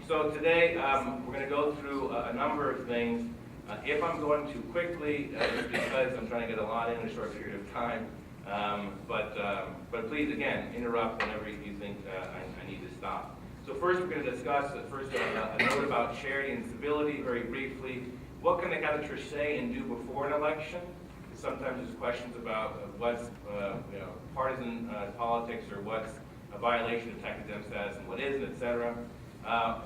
So today we're going to go through a number of things. If I'm going too quickly, it's because I'm trying to get a lot in a short period of time. But please, again, interrupt whenever you think I need to stop. So first we're going to discuss a note about charity and civility very briefly. What can the Catholic Church say and do before an election? Sometimes there's questions about what's partisan politics or what's a violation of tax exempt status and what isn't, etc.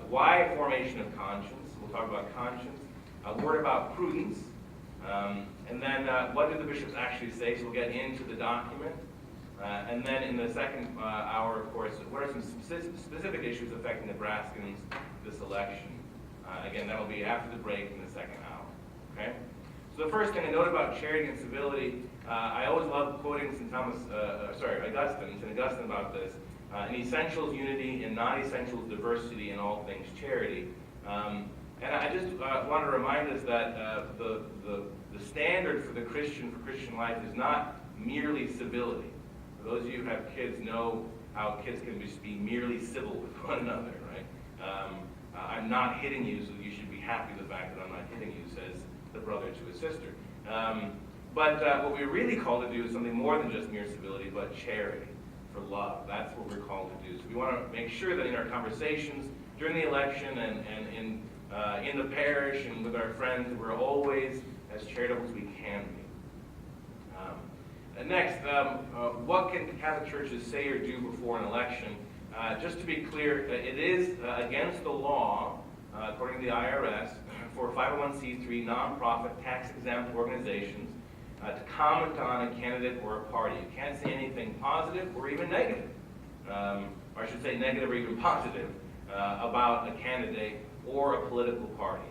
Why a formation of conscience? We'll talk about conscience. A word about prudence. And then what do the bishops actually say? So we'll get into the document. And then in the second hour, of course, what are some specific issues affecting Nebraskans this election? Again, that will be after the break in the second hour. Okay? So the first thing, a note about charity and civility. I always love quoting St. Augustine about this. In essentials, unity. In non-essentials, diversity. In all things, charity. And I just want to remind us that the standard for Christian life is not merely civility. For those of you who have kids know how kids can just be merely civil with one another, right? I'm not hitting you, so you should be happy with the fact that I'm not hitting you, says the brother to his sister. But what we're really called to do is something more than just mere civility, but charity, for love. That's what we're called to do. So we want to make sure that in our conversations during the election and in the parish and with our friends, we're always as charitable as we can be. Next, what can Catholic churches say or do before an election? Just to be clear, it is against the law, according to the IRS, for 501c3 nonprofit tax-exempt organizations to comment on a candidate or a party. You can't say anything positive or even negative, or I should say negative or even positive, about a candidate or a political party.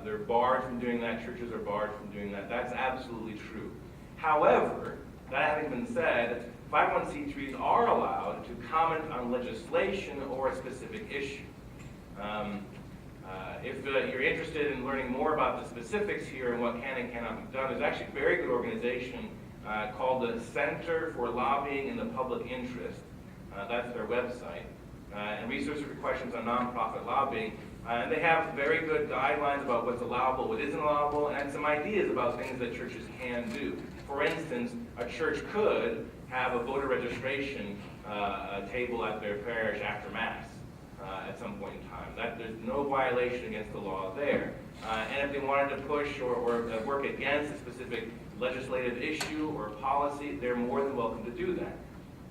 They're barred from doing that. Churches are barred from doing that. That's absolutely true. However, that having been said, 501c3s are allowed to comment on legislation or a specific issue. If you're interested in learning more about the specifics here and what can and cannot be done, there's actually a very good organization called the Center for Lobbying in the Public Interest. That's their website. And research for questions on nonprofit lobbying. And they have very good guidelines about what's allowable, what isn't allowable, and some ideas about things that churches can do. For instance, a church could have a voter registration table at their parish after Mass at some point in time. There's no violation against the law there. And if they wanted to push or work against a specific legislative issue or policy, they're more than welcome to do that.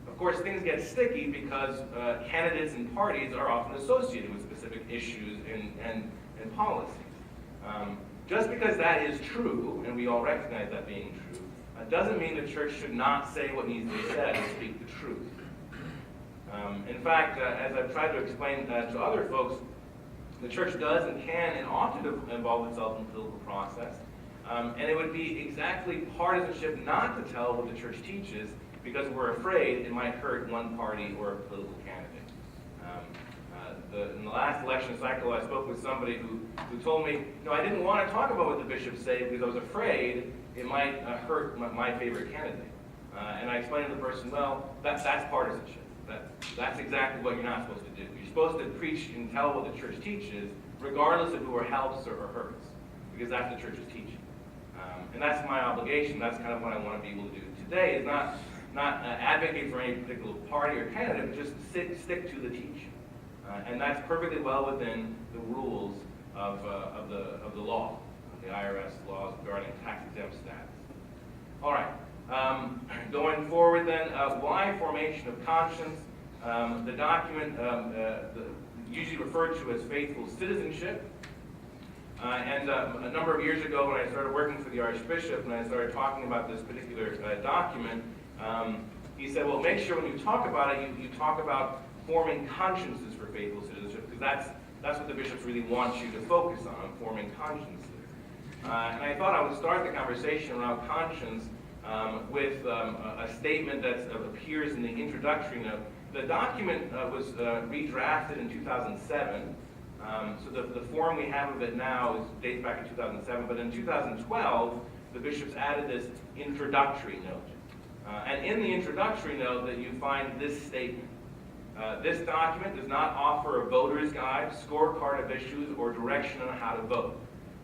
Of course, things get sticky because candidates and parties are often associated with specific issues and policies. Just because that is true, and we all recognize that being true, doesn't mean the church should not say what needs to be said and speak the truth. In fact, as I've tried to explain to other folks, the church does and can and ought to involve itself in the political process. And it would be exactly partisanship not to tell what the church teaches, because we're afraid it might hurt one party or a political candidate. In the last election cycle, I spoke with somebody who told me, I didn't want to talk about what the bishops say because I was afraid it might hurt my favorite candidate. And I explained to the person, well, that's partisanship. That's exactly what you're not supposed to do. You're supposed to preach and tell what the church teaches, regardless of who helps or hurts, because that's the church's teaching. And that's my obligation. That's kind of what I want to be able to do today, is not advocate for any particular party or candidate, but just stick to the teaching. And that's perfectly well within the rules of the law, the IRS laws regarding tax-exempt status. All right. Going forward then, why formation of conscience? The document usually referred to as faithful citizenship. And a number of years ago when I started working for the Archbishop and I started talking about this particular document, he said, well, make sure when you talk about it, you talk about forming consciences for faithful citizenship, because that's what the bishops really want you to focus on, forming consciences. And I thought I would start the conversation around conscience with a statement that appears in the introductory note. The document was redrafted in 2007. So the form we have of it now dates back to 2007, but in 2012, the bishops added this introductory note. And in the introductory note that you find this statement. This document does not offer a voter's guide, scorecard of issues, or direction on how to vote.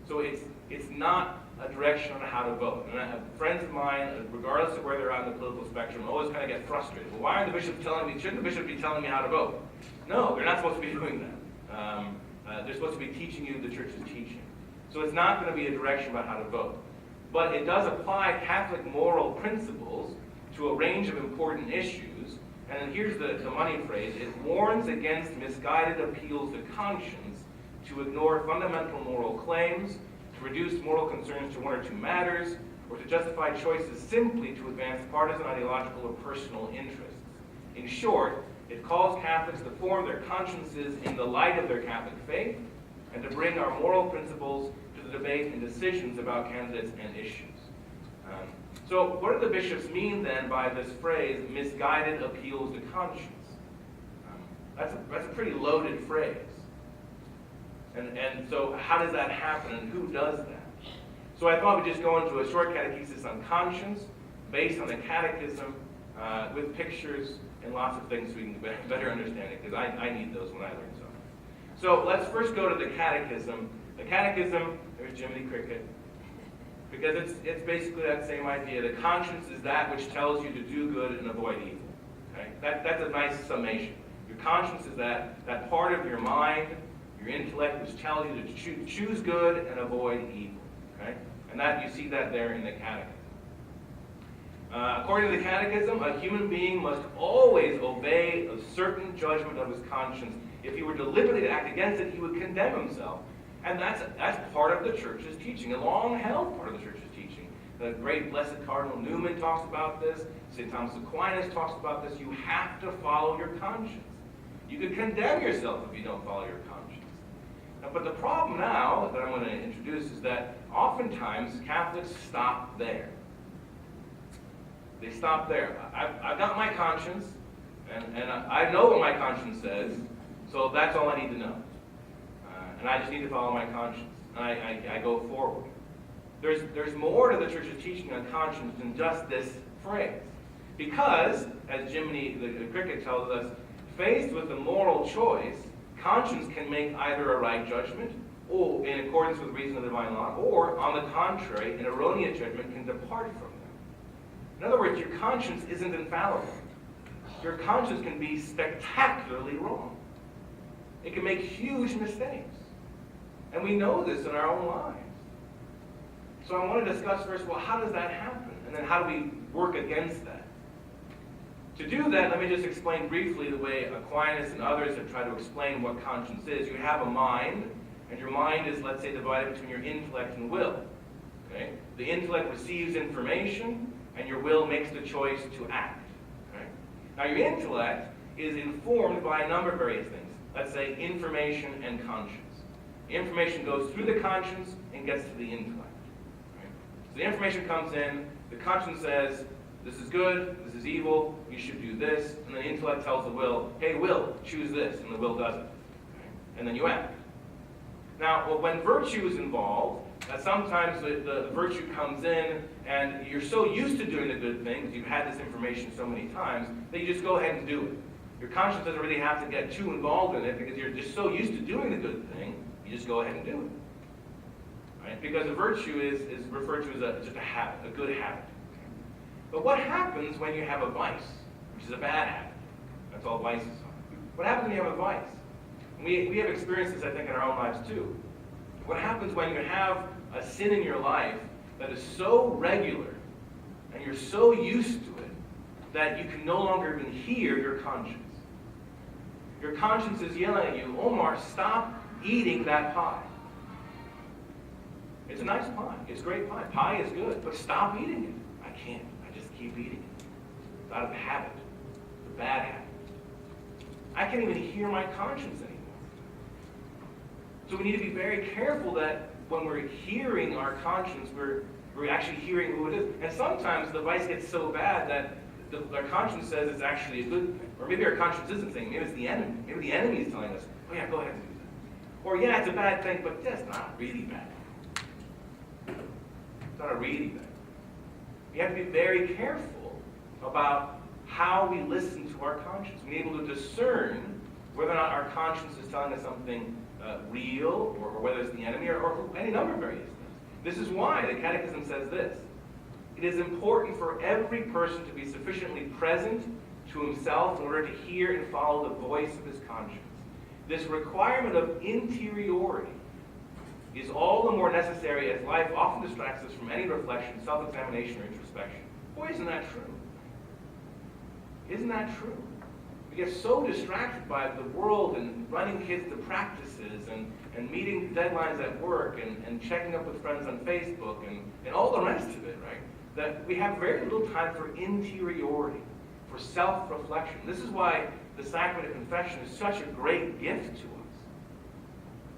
So it's not a direction on how to vote. And I have friends of mine, regardless of where they're on the political spectrum, always kind of get frustrated. Well, why aren't the bishops telling me, shouldn't the bishop be telling me how to vote? No, they're not supposed to be doing that. They're supposed to be teaching you the church's teaching. So it's not going to be a direction about how to vote. But it does apply Catholic moral principles to a range of important issues. And then here's the money phrase. It warns against misguided appeals to conscience, to ignore fundamental moral claims, to reduce moral concerns to one or two matters, or to justify choices simply to advance partisan, ideological, or personal interests. In short, it calls Catholics to form their consciences in the light of their Catholic faith, and to bring our moral principles to the debate and decisions about candidates and issues. So what do the bishops mean then by this phrase, misguided appeals to conscience? That's a pretty loaded phrase. And so how does that happen, and who does that? So I thought we'd just go into a short catechesis on conscience, based on the Catechism, with pictures and lots of things so we can better understand it, because I need those when I learn something. So let's first go to the Catechism. The Catechism, there's Jiminy Cricket, because it's basically that same idea. The conscience is that which tells you to do good and avoid evil. Okay? That's a nice summation. Your conscience is that part of your mind, your intellect, which tells you to choose good and avoid evil. Okay? And that you see that there in the Catechism. According to the Catechism, a human being must always obey a certain judgment of his conscience. If he were deliberately to act against it, he would condemn himself. And that's part of the Church's teaching, a long-held part of the Church's teaching. The great Blessed Cardinal Newman talks about this. St. Thomas Aquinas talks about this. You have to follow your conscience. You could condemn yourself if you don't follow your conscience. But the problem now that I'm going to introduce is that oftentimes Catholics stop there. They stop there. I've got my conscience, and I know what my conscience says, so that's all I need to know. And I just need to follow my conscience. And I go forward. There's more to the Church's teaching on conscience than just this phrase. Because, as Jiminy the Cricket tells us, faced with a moral choice, conscience can make either a right judgment, or in accordance with reason of divine law, or, on the contrary, an erroneous judgment can depart from them. In other words, your conscience isn't infallible. Your conscience can be spectacularly wrong. It can make huge mistakes. And we know this in our own lives. So I want to discuss first, well, how does that happen? And then how do we work against that? To do that, let me just explain briefly the way Aquinas and others have tried to explain what conscience is. You have a mind, and your mind is, let's say, divided between your intellect and will. Okay? The intellect receives information, and your will makes the choice to act. Okay? Now, your intellect is informed by a number of various things. Let's say information and conscience. The information goes through the conscience and gets to the intellect. Right? So the information comes in, the conscience says, this is good, this is evil, you should do this, and then the intellect tells the will, hey, will, choose this, and the will does it. Okay? And then you act. Now, when virtue is involved, sometimes the virtue comes in, and you're so used to doing the good thing, because you've had this information so many times, that you just go ahead and do it. Your conscience doesn't really have to get too involved in it, because you're just so used to doing the good thing, you just go ahead and do it. Right? Because a virtue is referred to as just a habit, a good habit. But what happens when you have a vice, which is a bad habit? That's all vices are. What happens when you have a vice? We have experienced this, I think, in our own lives too. What happens when you have a sin in your life that is so regular, and you're so used to it, that you can no longer even hear your conscience? Your conscience is yelling at you, Omar, stop eating that pie. It's a nice pie. It's great pie. Pie is good, but stop eating it. I can't. I just keep eating it. It's out of habit. It's a bad habit. I can't even hear my conscience anymore. So we need to be very careful that when we're hearing our conscience, we're actually hearing who it is. And sometimes the vice gets so bad that our conscience says it's actually a good thing. Or maybe our conscience isn't saying, maybe it's the enemy. Maybe the enemy is telling us, oh yeah, go ahead and do that. Or yeah, it's a bad thing, but that's not really bad. It's not a really bad thing. You have to be very careful about how we listen to our conscience. We need to be able to discern whether or not our conscience is telling us something real, or whether it's the enemy, or any number of various things. This is why the Catechism says this: it is important for every person to be sufficiently present to himself in order to hear and follow the voice of his conscience. This requirement of interiority is all the more necessary as life often distracts us from any reflection, self-examination, or introspection. Boy, isn't that true? Isn't that true? We get so distracted by the world and running kids to practices and meeting deadlines at work and checking up with friends on Facebook and all the rest of it, right? That we have very little time for interiority, for self-reflection. This is why the sacrament of confession is such a great gift to us.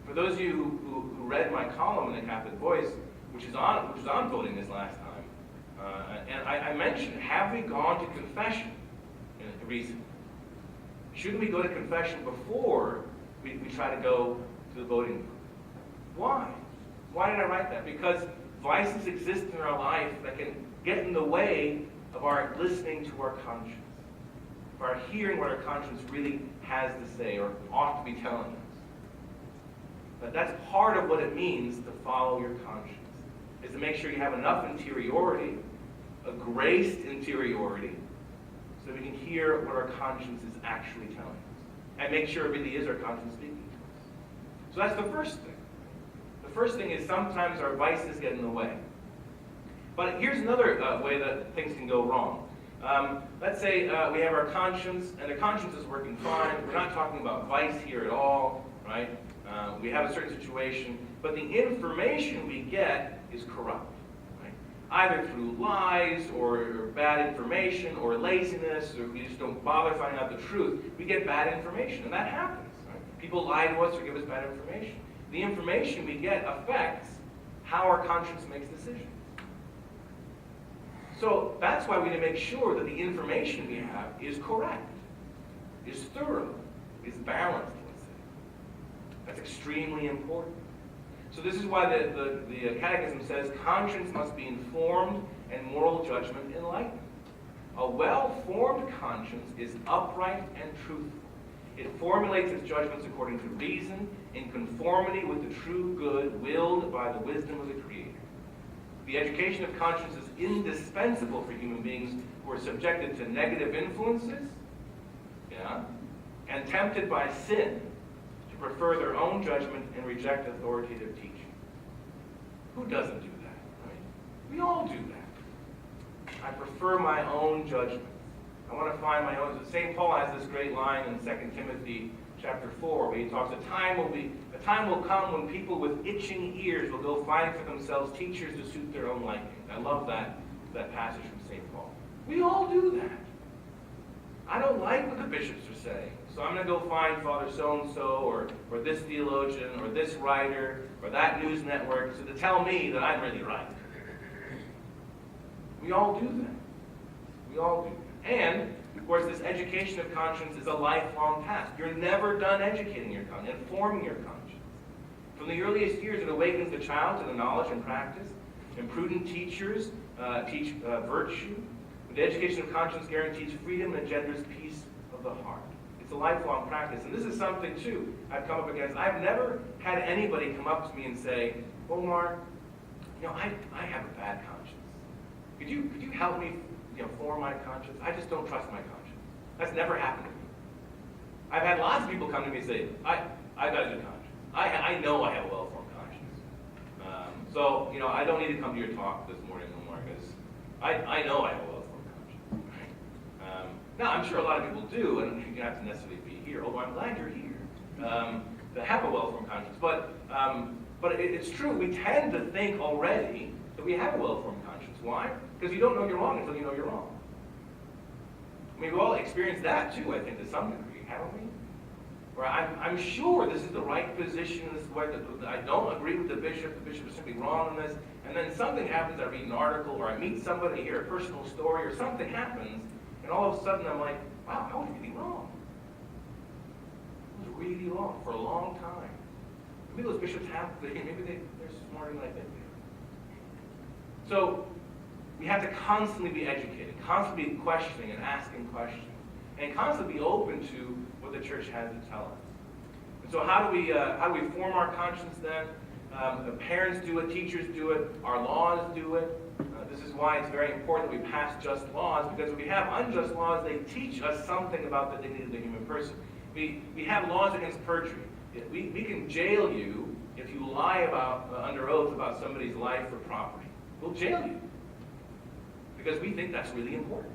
For those of you who read my column in the Catholic Voice, which was on voting this last time, and I mentioned, have we gone to confession recently? Shouldn't we go to confession before we try to go to the voting booth? Why? Why did I write that? Because vices exist in our life that can get in the way of our listening to our conscience, of our hearing what our conscience really has to say or ought to be telling us. But that's part of what it means to follow your conscience, is to make sure you have enough interiority, a graced interiority, so we can hear what our conscience is actually telling us, and make sure it really is our conscience speaking to us. So that's the first thing. The first thing is sometimes our vices get in the way. But here's another way that things can go wrong. Let's say we have our conscience, and the conscience is working fine. We're not talking about vice here at all, right? We have a certain situation, but the information we get is corrupt. Either through lies or bad information or laziness, or we just don't bother finding out the truth, we get bad information, and that happens. Right? People lie to us or give us bad information. The information we get affects how our conscience makes decisions. So that's why we need to make sure that the information we have is correct, is thorough, is balanced, let's say. That's extremely important. So this is why the Catechism says conscience must be informed and moral judgment enlightened. A well-formed conscience is upright and truthful. It formulates its judgments according to reason, in conformity with the true good willed by the wisdom of the Creator. The education of conscience is indispensable for human beings who are subjected to negative influences, and tempted by sin, prefer their own judgment and reject authoritative teaching. Who doesn't do that, right? We all do that. I prefer my own judgment. I want to find my own. St. Paul has this great line in 2 Timothy chapter 4 where he talks, a time will come when people with itching ears will go find for themselves teachers to suit their own liking. I love that passage from St. Paul. We all do that. I don't like what the bishops are saying, so I'm going to go find Father so-and-so or this theologian or this writer or that news network to tell me that I'm really right. We all do that. We all do that. And, of course, this education of conscience is a lifelong task. You're never done educating your conscience, informing your conscience. From the earliest years, it awakens the child to the knowledge and practice, and prudent teachers teach virtue. The education of conscience guarantees freedom and engenders peace of the heart. It's a lifelong practice. And this is something, too, I've come up against. I've never had anybody come up to me and say, Omar, I have a bad conscience. Could you help me form my conscience? I just don't trust my conscience. That's never happened to me. I've had lots of people come to me and say, I've got a good conscience. I know I have a well-formed conscience. So I don't need to come to your talk this morning, Omar, because I know I have a well-formed conscience. Right? Now, I'm sure a lot of people do, and you don't have to necessarily be here, although I'm glad you're here, to have a well-formed conscience. But it's true, we tend to think already that we have a well-formed conscience. Why? Because you don't know you're wrong until you know you're wrong. I mean, we've all experienced that too, I think, to some degree, haven't we? Where I'm sure this is the right position, this is why I don't agree with the bishop is simply wrong on this, and then something happens, I read an article, or I meet somebody, hear a personal story, or something happens, and all of a sudden I'm like, wow, I was really wrong. I was really wrong for a long time. Maybe those bishops have, maybe they're smarter than I think they are. So, we have to constantly be educated, constantly be questioning and asking questions, and constantly be open to what the church has to tell us. And so how do we form our conscience then? The parents do it, teachers do it, our laws do it. This is why it's very important that we pass just laws, because if we have unjust laws, they teach us something about the dignity of the human person. We have laws against perjury. We can jail you if you lie about under oath about somebody's life or property. We'll jail you because we think that's really important.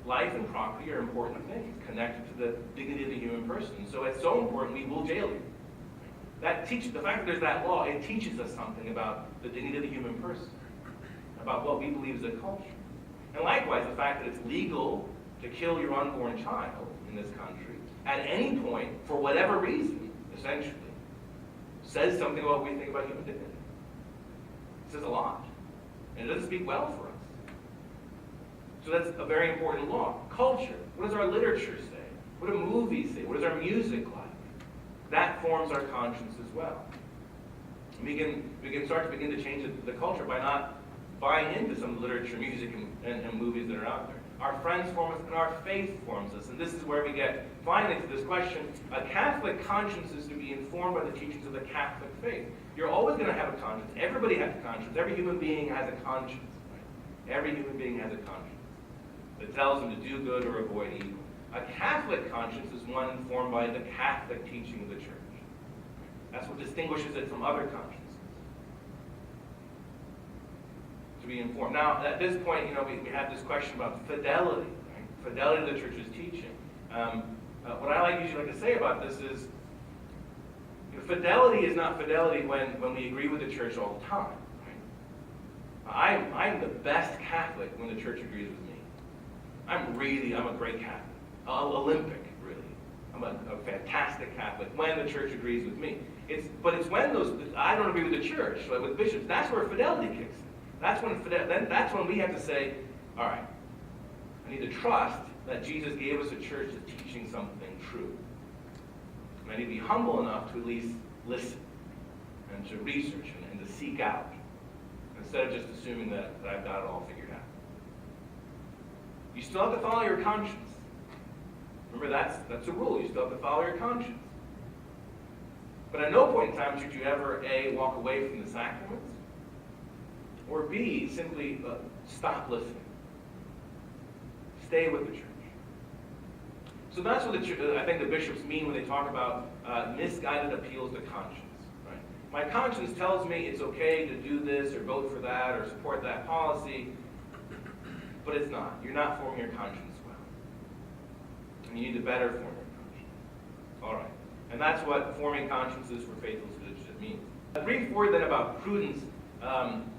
Life and property are important things connected to the dignity of the human person. So it's so important we will jail you. The fact that there's that law, it teaches us something about the dignity of the human person, about what we believe is a culture. And likewise, the fact that it's legal to kill your unborn child in this country at any point, for whatever reason, essentially, says something about what we think about human dignity. It says a lot. And it doesn't speak well for us. So that's a very important law. Culture. What does our literature say? What do movies say? What is our music like? That forms our conscience as well. We can start to begin to change the culture by not buying into some literature, music, and movies that are out there. Our friends form us, and our faith forms us. And this is where we get finally to this question. A Catholic conscience is to be informed by the teachings of the Catholic faith. You're always going to have a conscience. Everybody has a conscience. Every human being has a conscience. Right? Every human being has a conscience that tells them to do good or avoid evil. A Catholic conscience is one informed by the Catholic teaching of the Church. That's what distinguishes it from other consciences. To be informed. Now, at this point, we have this question about fidelity, right? Fidelity to the Church's teaching. What I usually like to say about this is, fidelity is not fidelity when we agree with the Church all the time. Right? I'm the best Catholic when the Church agrees with me. I'm a great Catholic. Olympic, really. I'm a fantastic Catholic when the Church agrees with me. But it's when I don't agree with the Church, like with bishops, that's where fidelity kicks in. That's when we have to say, all right, I need to trust that Jesus gave us a church that's teaching something true. And I need to be humble enough to at least listen and to research and to seek out, instead of just assuming that I've got it all figured out. You still have to follow your conscience. Remember, that's a rule. You still have to follow your conscience. But at no point in time should you ever, A, walk away from the sacraments, or B, simply stop listening. Stay with the Church. So that's what I think the bishops mean when they talk about misguided appeals to conscience. Right? My conscience tells me it's okay to do this or vote for that or support that policy, but it's not. You're not forming your conscience well. And you need to better form your conscience. All right. And that's what forming consciences for faithful citizenship means. A brief word then about prudence.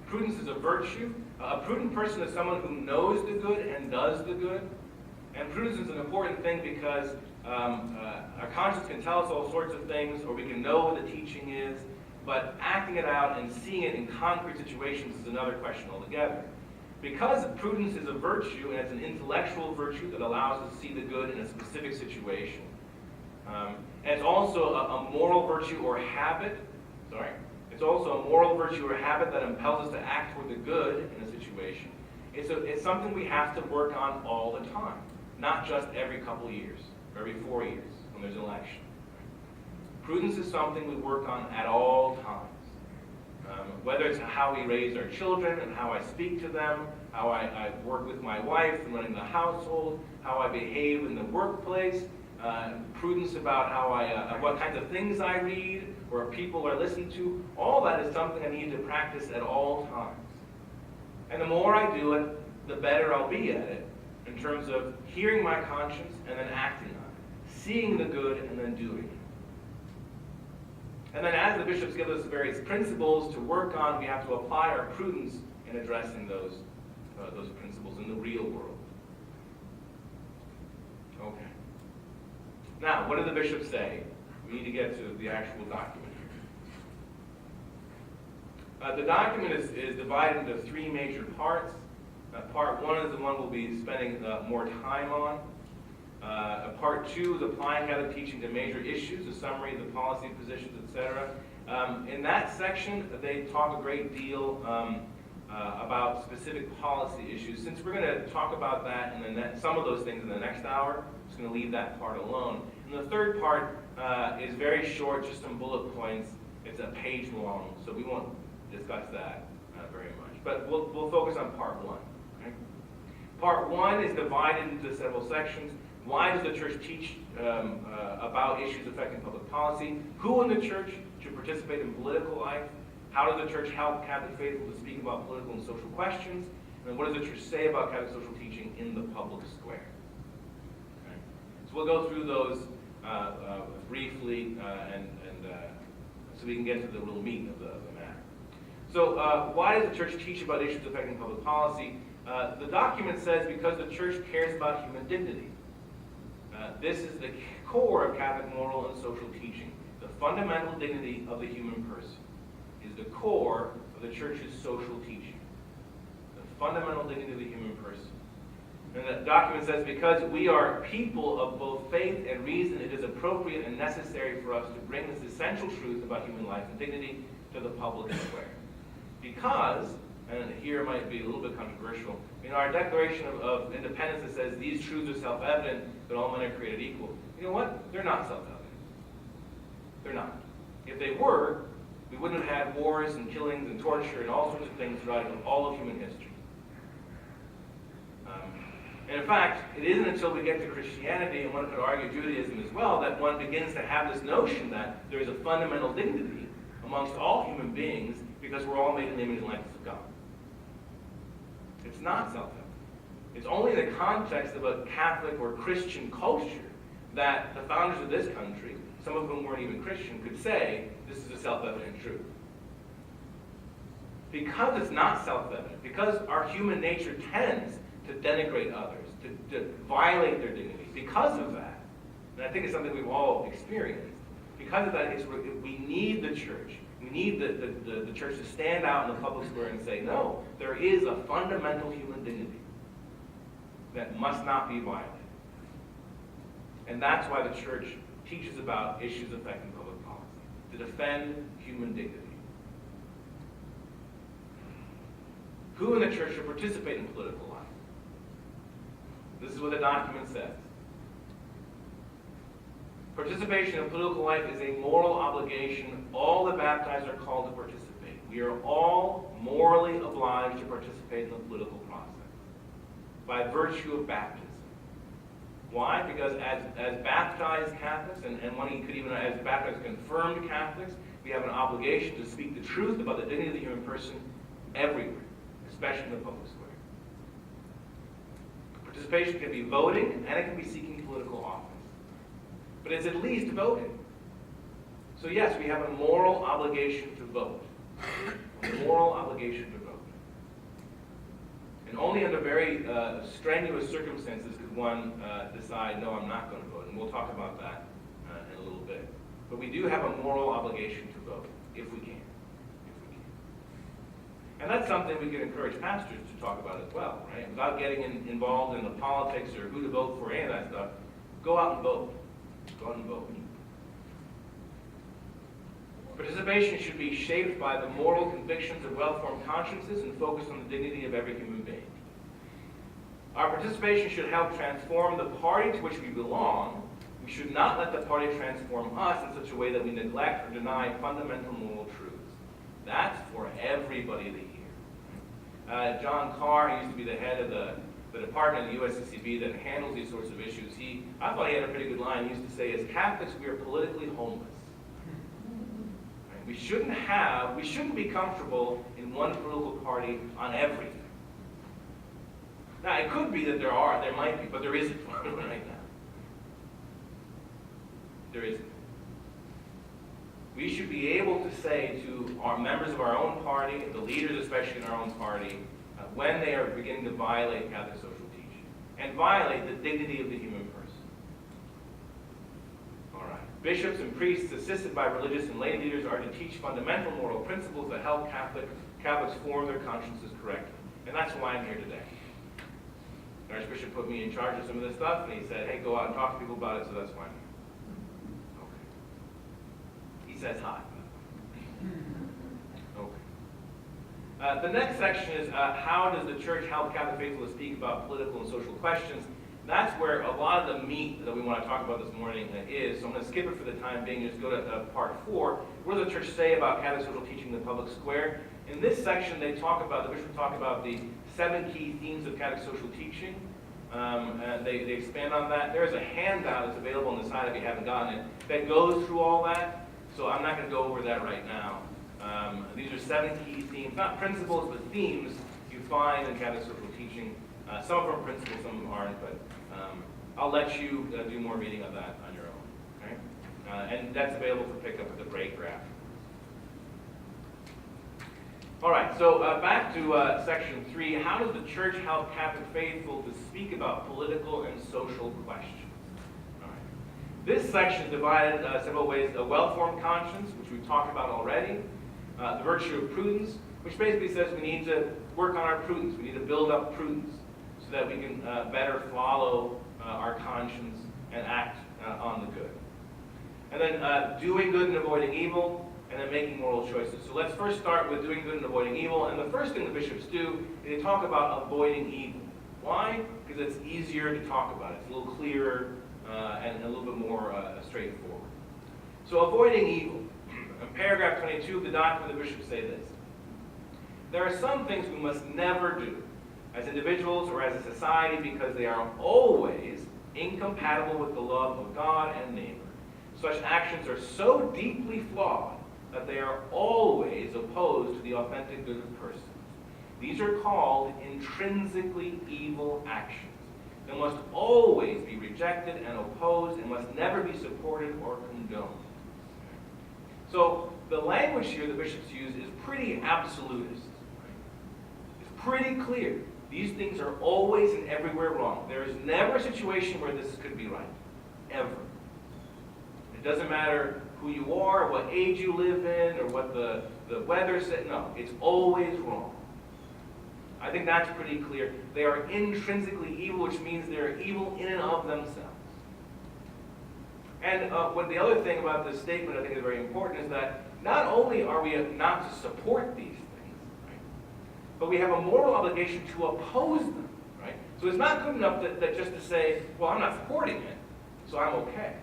Prudence is a virtue. A prudent person is someone who knows the good and does the good. And prudence is an important thing because our conscience can tell us all sorts of things, or we can know what the teaching is, but acting it out and seeing it in concrete situations is another question altogether. Because prudence is a virtue, and it's an intellectual virtue that allows us to see the good in a specific situation, and it's also a moral virtue or habit, it's also a moral virtue or habit that impels us to act toward the good in a situation. It's something we have to work on all the time, not just every couple years, or every 4 years when there's an election. Prudence is something we work on at all times. Whether it's how we raise our children and how I speak to them, how I work with my wife and running the household, how I behave in the workplace, prudence about how what kinds of things I read or people I listen to, all that is something I need to practice at all times. And the more I do it, the better I'll be at it in terms of hearing my conscience and then acting on it, seeing the good and then doing it. And then as the bishops give us various principles to work on, we have to apply our prudence in addressing those principles in the real world. Okay. Now, what do the bishops say? We need to get to the actual document here. The document is divided into 3 major parts. Part 1 is the one we'll be spending more time on. Part 2 is applying Catholic teaching to major issues, a summary of the policy positions, etc. In that section, they talk a great deal about specific policy issues. Since we're going to talk about that and some of those things in the next hour, I'm just going to leave that part alone. And the third part is very short, just some bullet points. It's a page long, so we won't discuss that very much. But we'll focus on part one. Okay? Part one is divided into several sections. Why does the church teach about issues affecting public policy? Who in the church should participate in political life? How does the church help Catholic faithful to speak about political and social questions? And what does the church say about Catholic social teaching in the public square? Okay. So we'll go through those briefly, so we can get to the real meat of the matter. So why does the church teach about issues affecting public policy? The document says because the church cares about human dignity. This is the core of Catholic moral and social teaching. The fundamental dignity of the human person is the core of the church's social teaching. The fundamental dignity of the human person. And the document says, because we are people of both faith and reason, it is appropriate and necessary for us to bring this essential truth about human life and dignity to the public square. Because, and here it might be a little bit controversial, in our Declaration of Independence it says these truths are self-evident, that all men are created equal. You know what? They're not self-evident. They're not. If they were, we wouldn't have had wars and killings and torture and all sorts of things throughout all of human history. And in fact, it isn't until we get to Christianity, and one could argue Judaism as well, that one begins to have this notion that there is a fundamental dignity amongst all human beings because we're all made in the image and likeness of God. It's not self-evident. It's only in the context of a Catholic or Christian culture that the founders of this country, some of whom weren't even Christian, could say this is a self-evident truth. Because it's not self-evident, because our human nature tends to denigrate others, to violate their dignity, because of that, and I think it's something we've all experienced, because of that, we need the church. We need the church to stand out in the public square and say, no, there is a fundamental human dignity that must not be violated. And that's why the church teaches about issues affecting public policy, to defend human dignity. Who in the church should participate in political life? This is what the document says. Participation in political life is a moral obligation. All the baptized are called to participate. We are all morally obliged to participate in the political process by virtue of baptism. Why? Because as baptized Catholics, and one could even as baptized confirmed Catholics, we have an obligation to speak the truth about the dignity of the human person everywhere, especially in the public square. Participation can be voting, and it can be seeking political office. But it's at least voting. So yes, we have a moral obligation to vote. A moral obligation to vote. And only under very strenuous circumstances could one decide, no, I'm not going to vote. And we'll talk about that in a little bit. But we do have a moral obligation to vote, if we can. And that's something we can encourage pastors to talk about as well, right? Without getting involved in the politics or who to vote for, any of that stuff, go out and vote. Go out and vote. Participation should be shaped by the moral convictions of well-formed consciences and focus on the dignity of every human being. Our participation should help transform the party to which we belong. We should not let the party transform us in such a way that we neglect or deny fundamental moral truths. That's for everybody to hear. John Carr, he used to be the head of the department of the USCCB that handles these sorts of issues. I thought he had a pretty good line. He used to say, as Catholics, we are politically homeless. Right? We shouldn't be comfortable in one political party on everything. Now, it could be that there might be, but there isn't right now. There isn't. We should be able to say to our members of our own party, the leaders especially in our own party, when they are beginning to violate Catholic social teaching and violate the dignity of the human person. All right. Bishops and priests assisted by religious and lay leaders are to teach fundamental moral principles that help Catholics form their consciences correctly. And that's why I'm here today. The Archbishop put me in charge of some of this stuff, and he said, hey, go out and talk to people about it, so that's why I'm here. Okay. He says hi. Okay. The next section is how does the church help Catholic faithful to speak about political and social questions? That's where a lot of the meat that we want to talk about this morning is. So I'm going to skip it for the time being, just go to part 4. What does the church say about Catholic social teaching in the public square? In this section, the bishop talk about the 7 key themes of Catholic social teaching. They expand on that. There's a handout that's available on the side if you haven't gotten it that goes through all that. So I'm not going to go over that right now. These are 7 key themes, not principles, but themes you find in Catholic social teaching. Some of them are principles, some of them aren't, but I'll let you do more reading of that on your own. Okay? And that's available for pickup at the break graph. All right, so back to section 3. How does the church help Catholic faithful to speak about political and social questions? All right. This section is divided several ways. A well-formed conscience, which we've talked about already. The virtue of prudence, which basically says we need to work on our prudence. We need to build up prudence so that we can better follow our conscience and act on the good. And then doing good and avoiding evil, and then making moral choices. So let's first start with doing good and avoiding evil. And the first thing the bishops do is they talk about avoiding evil. Why? Because it's easier to talk about. It's a little clearer and a little bit more straightforward. So avoiding evil. In paragraph 22 of the document, the bishops say this. There are some things we must never do as individuals or as a society because they are always incompatible with the love of God and neighbor. Such actions are so deeply flawed that they are always opposed to the authentic good of persons. These are called intrinsically evil actions. They must always be rejected and opposed and must never be supported or condoned. So the language here the bishops use is pretty absolutist. It's pretty clear. These things are always and everywhere wrong. There is never a situation where this could be right. Ever. It doesn't matter who you are, what age you live in, or what the weather said. No, it's always wrong. I think that's pretty clear. They are intrinsically evil, which means they're evil in and of themselves. And what the other thing about this statement I think is very important is that not only are we not to support these things, right, but we have a moral obligation to oppose them. Right? So it's not good enough that just to say, well, I'm not supporting it, so I'm okay.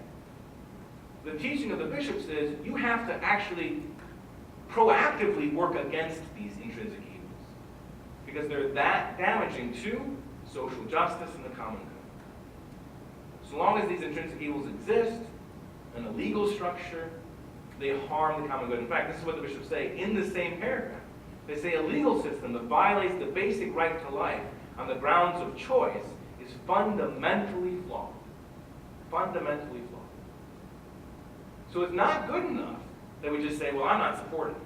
The teaching of the bishops is you have to actually proactively work against these intrinsic evils because they're that damaging to social justice and the common good. So long as these intrinsic evils exist in a legal structure, they harm the common good. In fact, this is what the bishops say in the same paragraph. They say a legal system that violates the basic right to life on the grounds of choice is fundamentally flawed. Fundamentally flawed. So it's not good enough that we just say, well, I'm not supporting it.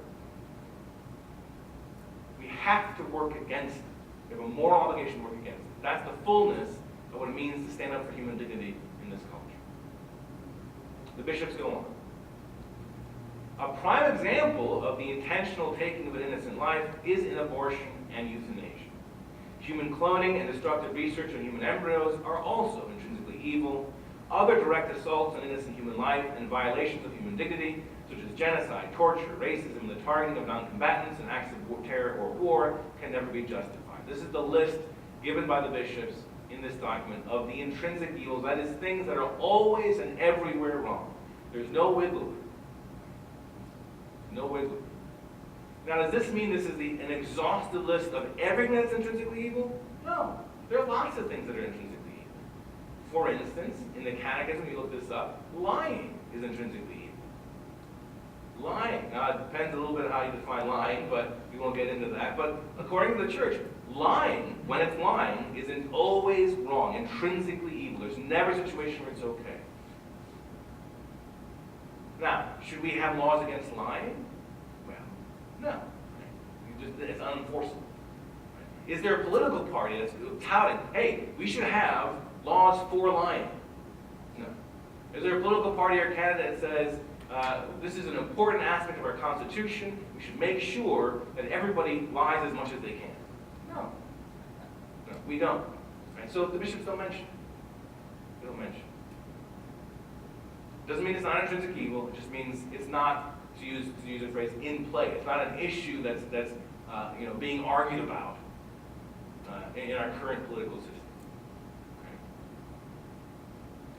We have to work against it. We have a moral obligation to work against it. That's the fullness of what it means to stand up for human dignity in this culture. The bishops go on. A prime example of the intentional taking of an innocent life is in abortion and euthanasia. Human cloning and destructive research on human embryos are also intrinsically evil. Other direct assaults on innocent human life and violations of human dignity, such as genocide, torture, racism, and the targeting of non-combatants and acts of terror or war, can never be justified. This is the list given by the bishops in this document of the intrinsic evils, that is, things that are always and everywhere wrong. There's no wiggle room. No wiggle room. Now, does this mean this is an exhaustive list of everything that's intrinsically evil? No. There are lots of things that are intrinsically evil. For instance, in the Catechism, we looked this up, lying is intrinsically evil. Lying. Now, it depends a little bit on how you define lying, but we won't get into that. But according to the church, lying, when it's lying, isn't always wrong, intrinsically evil. There's never a situation where it's okay. Now, should we have laws against lying? Well, no. It's unenforceable. Is there a political party that's touting, hey, we should have laws for lying? No. Is there a political party or candidate that says, this is an important aspect of our Constitution, we should make sure that everybody lies as much as they can? No. No, we don't. Right? So the bishops don't mention it. They don't mention it. Doesn't mean it's not intrinsic evil, it just means it's not, to use a phrase, in play. It's not an issue that's being argued about in our current political system. Okay?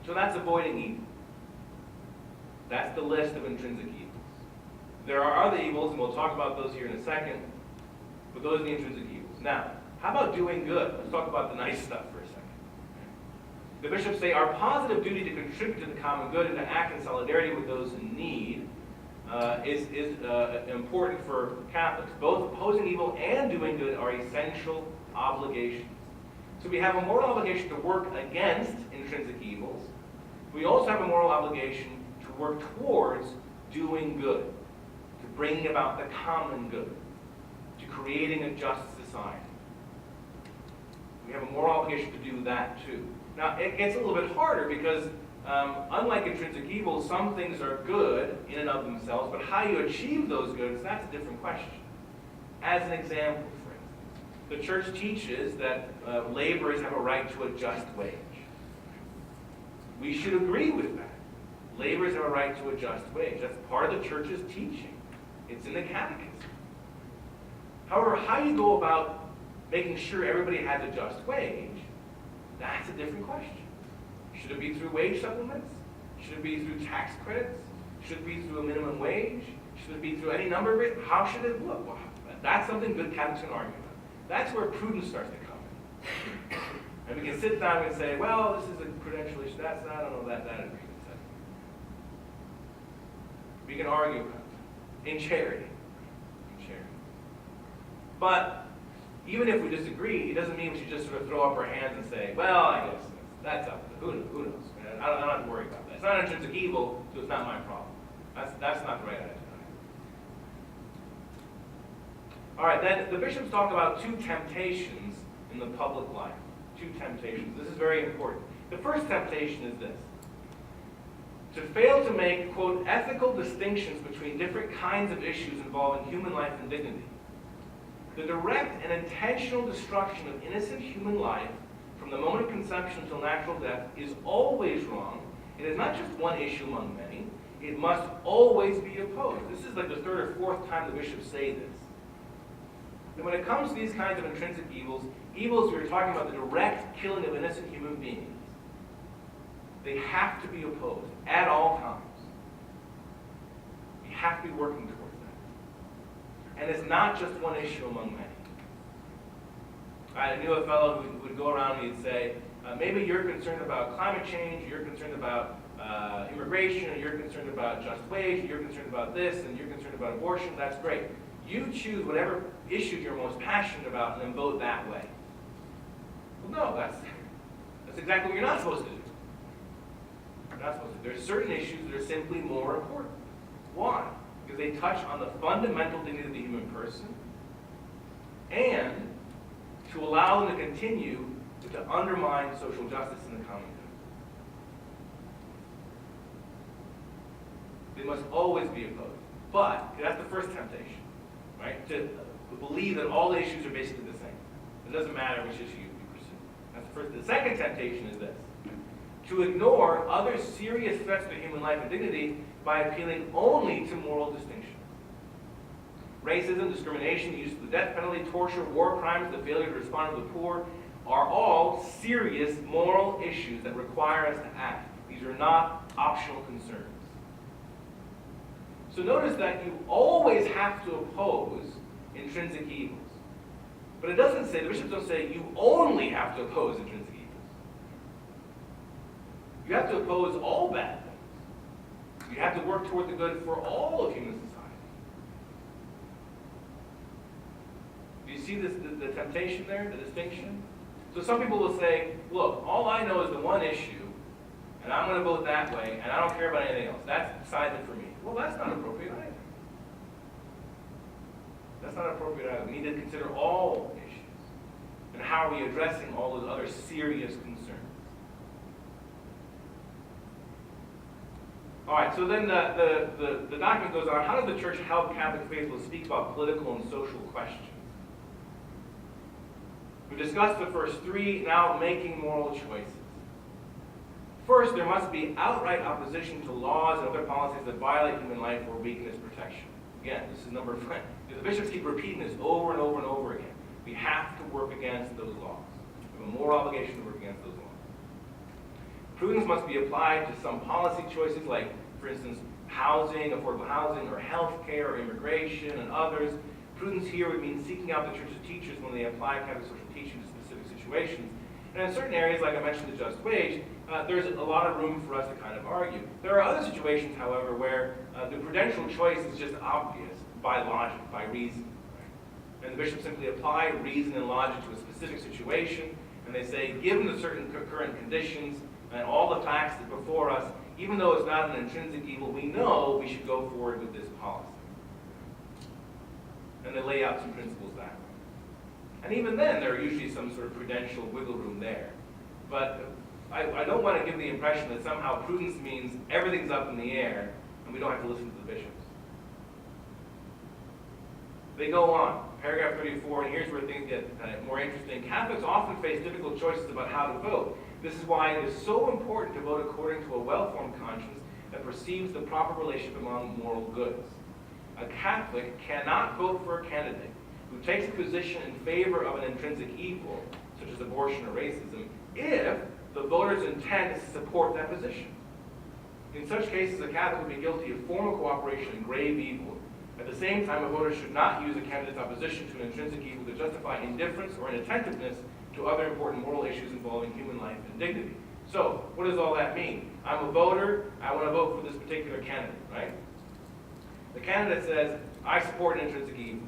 So that's avoiding evil. That's the list of intrinsic evils. There are other evils, and we'll talk about those here in a second, but those are the intrinsic evils. Now, how about doing good? Let's talk about the nice stuff for a second. The bishops say our positive duty to contribute to the common good and to act in solidarity with those in need is important for Catholics. Both opposing evil and doing good are essential obligations. So we have a moral obligation to work against intrinsic evils. We also have a moral obligation to work towards doing good, to bringing about the common good, to creating a just society. We have a moral obligation to do that too. Now, it gets a little bit harder because unlike intrinsic evils, some things are good in and of themselves, but how you achieve those goods, that's a different question. As an example, for instance, the church teaches that laborers have a right to a just wage. We should agree with that. Laborers have a right to a just wage. That's part of the church's teaching. It's in the Catechism. However, how you go about making sure everybody has a just wage, that's a different question. Should it be through wage supplements? Should it be through tax credits? Should it be through a minimum wage? Should it be through any number of it? How should it look? Well, that's something good Catholics can argue about. That's where prudence starts to come in. And we can sit down and say, well, this is a prudential issue. That's not, I don't know, that agreement. We can argue about it in charity. But even if we disagree, it doesn't mean we should just sort of throw up our hands and say, well, I guess that's up to who knows. I don't have to worry about that. It's not an intrinsic evil, so it's not my problem. That's not the right attitude. All right, then the bishops talk about two temptations in the public life. Two temptations. This is very important. The first temptation is this: to fail to make, quote, ethical distinctions between different kinds of issues involving human life and dignity. The direct and intentional destruction of innocent human life from the moment of conception until natural death is always wrong. It is not just one issue among many. It must always be opposed. This is like the third or fourth time the bishops say this. And when it comes to these kinds of intrinsic evils, evils we're talking about the direct killing of innocent human beings, they have to be opposed at all times. We have to be working towards that. And it's not just one issue among many. I knew a fellow who would go around and he'd say, maybe you're concerned about climate change, you're concerned about immigration, or you're concerned about just wage, you're concerned about this, and you're concerned about abortion. That's great. You choose whatever issue you're most passionate about and then vote that way. Well, no, that's exactly what you're not supposed to do. You're not supposed to. There's certain issues that are simply more important. Why? Because they touch on the fundamental dignity of the human person, and to allow them to continue to undermine social justice in the common good. They must always be opposed. But that's the first temptation, right? To believe that all the issues are basically the same. It doesn't matter which issue you pursue. That's the first. The second temptation is this: to ignore other serious threats to human life and dignity by appealing only to moral distinctions. Racism, discrimination, the use of the death penalty, torture, war crimes, the failure to respond to the poor are all serious moral issues that require us to act. These are not optional concerns. So notice that you always have to oppose intrinsic evils. But it doesn't say, the bishops don't say you only have to oppose intrinsic evils. You have to oppose all bad things. You have to work toward the good for all of human society. Do you see this, the temptation there, the distinction? So some people will say, look, all I know is the one issue, and I'm going to vote that way, and I don't care about anything else. That's decided for me. Well, that's not appropriate either. That's not appropriate either. We need to consider all issues. And how are we addressing all those other serious concerns? All right, so then the document goes on. How does the church help Catholic faithful speak about political and social questions? We discussed the first three, now making moral choices. First, there must be outright opposition to laws and other policies that violate human life or weaken its protection. Again, this is number 5. The bishops keep repeating this over and over and over again. We have to work against those laws. We have a moral obligation to work against those laws. Prudence must be applied to some policy choices like, for instance, housing, affordable housing, or health care, or immigration, and others. Prudence here would mean seeking out the church's teachers when they apply Catholic social teaching to specific situations. And in certain areas, like I mentioned, the just wage, there's a lot of room for us to kind of argue. There are other situations, however, where the prudential choice is just obvious by logic, by reason. Right? And the bishops simply apply reason and logic to a specific situation, and they say, given the certain current conditions and all the facts that are before us, even though it's not an intrinsic evil, we know we should go forward with this policy. And they lay out some principles that way. And even then, there are usually some sort of prudential wiggle room there. But I don't want to give the impression that somehow prudence means everything's up in the air and we don't have to listen to the bishops. They go on, paragraph 34, and here's where things get more interesting. Catholics often face difficult choices about how to vote. This is why it is so important to vote according to a well-formed conscience that perceives the proper relationship among moral goods. A Catholic cannot vote for a candidate who takes a position in favor of an intrinsic evil, such as abortion or racism, if the voter's intent is to support that position. In such cases, a Catholic would be guilty of formal cooperation in grave evil. At the same time, a voter should not use a candidate's opposition to an intrinsic evil to justify indifference or inattentiveness to other important moral issues involving human life and dignity. So, what does all that mean? I'm a voter, I want to vote for this particular candidate, right? The candidate says, I support an intrinsic evil.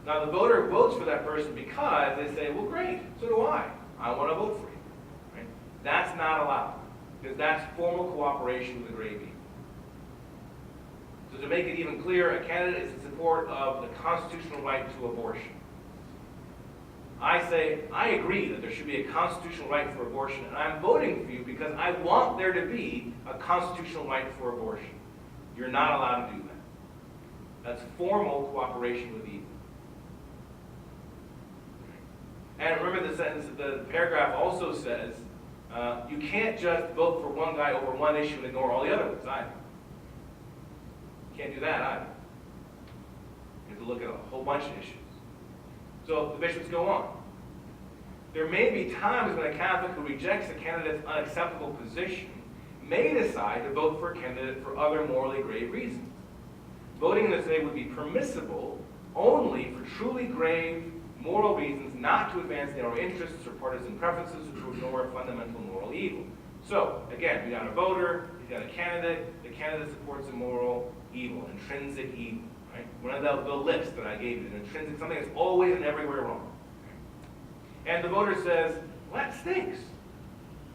Now the voter votes for that person because they say, well great, so do I. I want to vote for you. Right? That's not allowed, because that's formal cooperation with a grave evil. So to make it even clearer, a candidate is in support of the constitutional right to abortion. I say, I agree that there should be a constitutional right for abortion, and I'm voting for you because I want there to be a constitutional right for abortion. You're not allowed to do that. That's formal cooperation with evil. And remember the sentence, the paragraph also says, you can't just vote for one guy over one issue and ignore all the other ones either. You can't do that either. You have to look at a whole bunch of issues. So the bishops go on. There may be times when a Catholic who rejects a candidate's unacceptable position may decide to vote for a candidate for other morally grave reasons. Voting in this way would be permissible only for truly grave moral reasons, not to advance narrow interests or partisan preferences or to ignore a fundamental moral evil. So, again, we got a voter, we got a candidate, the candidate supports a moral evil, intrinsic evil. Right? One of the lists that I gave you, an intrinsic, something that's always and everywhere wrong. And the voter says, well, that stinks.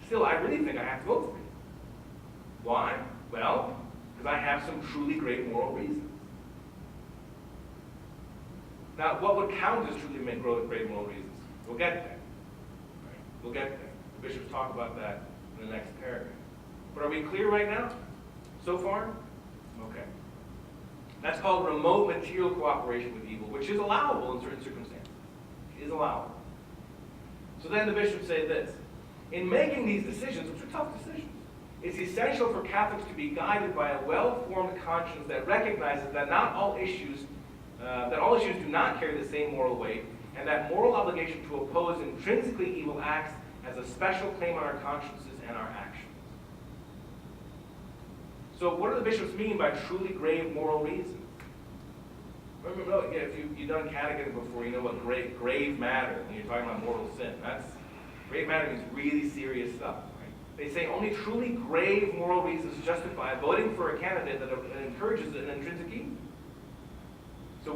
Still, I really think I have to vote for you. Why? Well, because I have some truly great moral reasons. Now, what would count as truly great moral reasons? We'll get there. Right? We'll get there. The bishops talk about that in the next paragraph. But are we clear right now? So far? Okay. That's called remote material cooperation with evil, which is allowable in certain circumstances. It is allowable. So then the bishops say this. In making these decisions, which are tough decisions, it's essential for Catholics to be guided by a well-formed conscience that recognizes that all issues do not carry the same moral weight, and that moral obligation to oppose intrinsically evil acts has a special claim on our consciences and our actions. So what do the bishops mean by truly grave moral reasons? Remember, if you've done catechism before, you know what grave matter, when you're talking about mortal sin. Grave matter means really serious stuff. Right? They say only truly grave moral reasons justify voting for a candidate that encourages an intrinsic evil. So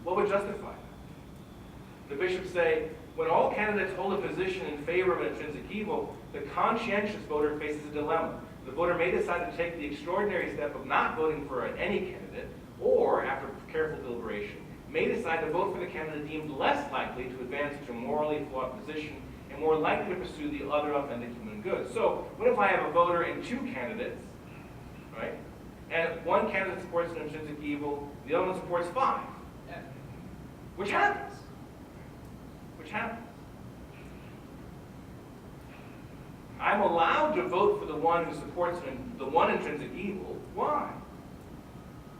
what would justify that? The bishops say, when all candidates hold a position in favor of an intrinsic evil, the conscientious voter faces a dilemma. The voter may decide to take the extraordinary step of not voting for any candidate, or, after careful deliberation, may decide to vote for the candidate deemed less likely to advance such a morally flawed position and more likely to pursue the other authentic human good. So, what if I have a voter and two candidates, right? And one candidate supports an intrinsic evil, the other one supports 5. Which happens. I'm allowed to vote for the one who supports the one intrinsic evil. Why?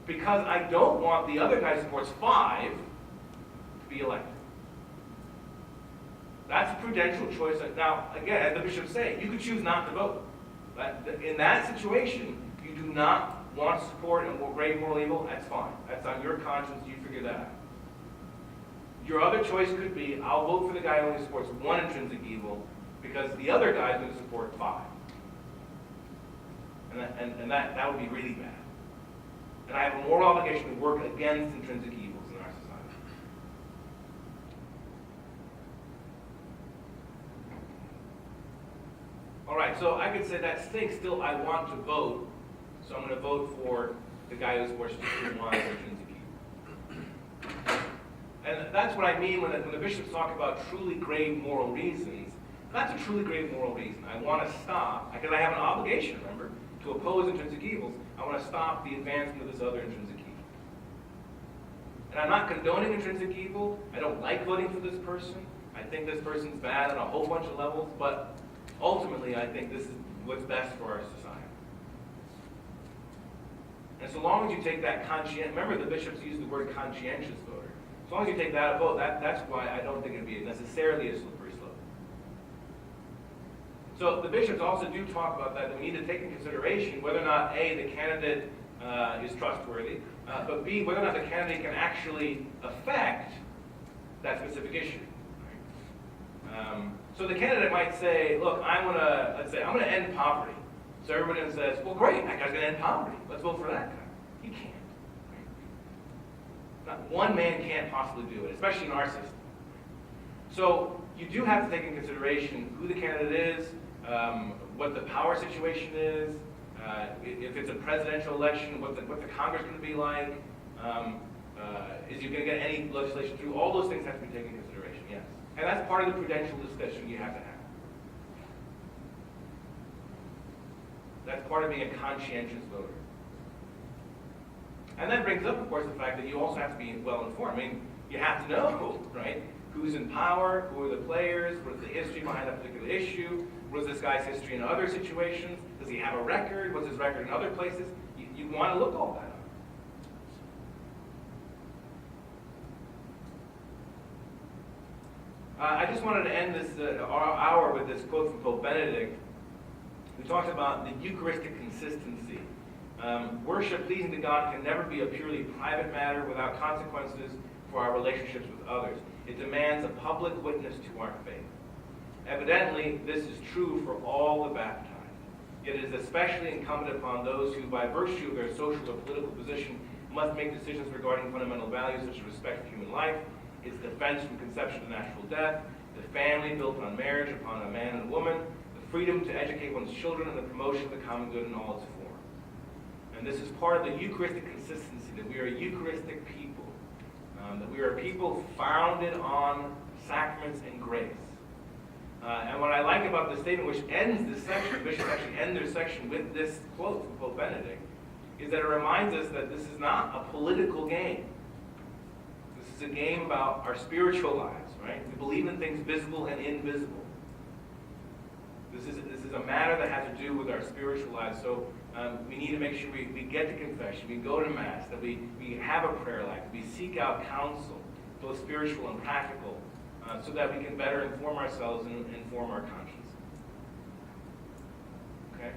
because I don't want the other guy who supports 5 to be elected. That's a prudential choice. Now, again, as the bishops say, you could choose not to vote. But in that situation, you do not want to support a grave moral evil, that's fine. That's on your conscience, you figure that out. Your other choice could be, I'll vote for the guy who only supports 1 intrinsic evil, because the other guy is going to support 5. And that would be really bad. And I have a moral obligation to work against intrinsic evils in our society. All right, so I could say that stinks. Still, I want to vote, so I'm going to vote for the guy who supports just 1 intrinsic evil. And that's what I mean when the bishops talk about truly grave moral reasons. That's a truly grave moral reason. I want to stop, because I have an obligation, remember, to oppose intrinsic evils. I want to stop the advancement of this other intrinsic evil. And I'm not condoning intrinsic evil. I don't like voting for this person. I think this person's bad on a whole bunch of levels, but ultimately I think this is what's best for our society. And so long as you take that remember the bishops use the word conscientious voter. As long as you take that vote, that's why I don't think it would be necessarily a slippery slope. So the bishops also do talk about that we need to take into consideration whether or not A, the candidate is trustworthy, but B, whether or not the candidate can actually affect that specific issue. So the candidate might say, look, let's say I'm going to end poverty. So everybody then says, well, great, that guy's going to end poverty. Let's vote for that guy. He can't. Not one man can't possibly do it, especially in our system. So you do have to take into consideration who the candidate is, what the power situation is, if it's a presidential election, what the Congress is going to be like, is you going to get any legislation through. All those things have to be taken into consideration, yes. And that's part of the prudential discussion you have to have. That's part of being a conscientious voter. And that brings up, of course, the fact that you also have to be well informed. I mean, you have to know, right? Who's in power, who are the players, what is the history behind that particular issue, what is this guy's history in other situations, does he have a record, what's his record in other places? You want to look all that up. I just wanted to end this hour with this quote from Pope Benedict, who talks about the Eucharistic consistency. Worship pleasing to God can never be a purely private matter without consequences for our relationships with others. It demands a public witness to our faith. Evidently, this is true for all the baptized. Yet it is especially incumbent upon those who, by virtue of their social or political position, must make decisions regarding fundamental values such as respect for human life, its defense from conception to natural death, the family built on marriage upon a man and a woman, the freedom to educate one's children, and the promotion of the common good in all its forms. And this is part of the Eucharistic consistency, that we are a Eucharistic people, that we are a people founded on sacraments and grace. And what I like about this statement, which ends this section, the bishops actually end their section with this quote from Pope Benedict, is that it reminds us that this is not a political game. This is a game about our spiritual lives, right? We believe in things visible and invisible. This is a matter that has to do with our spiritual lives. So we need to make sure we get to confession, we go to Mass, that we have a prayer life, we seek out counsel, both spiritual and practical, so that we can better inform ourselves and inform our conscience. Okay?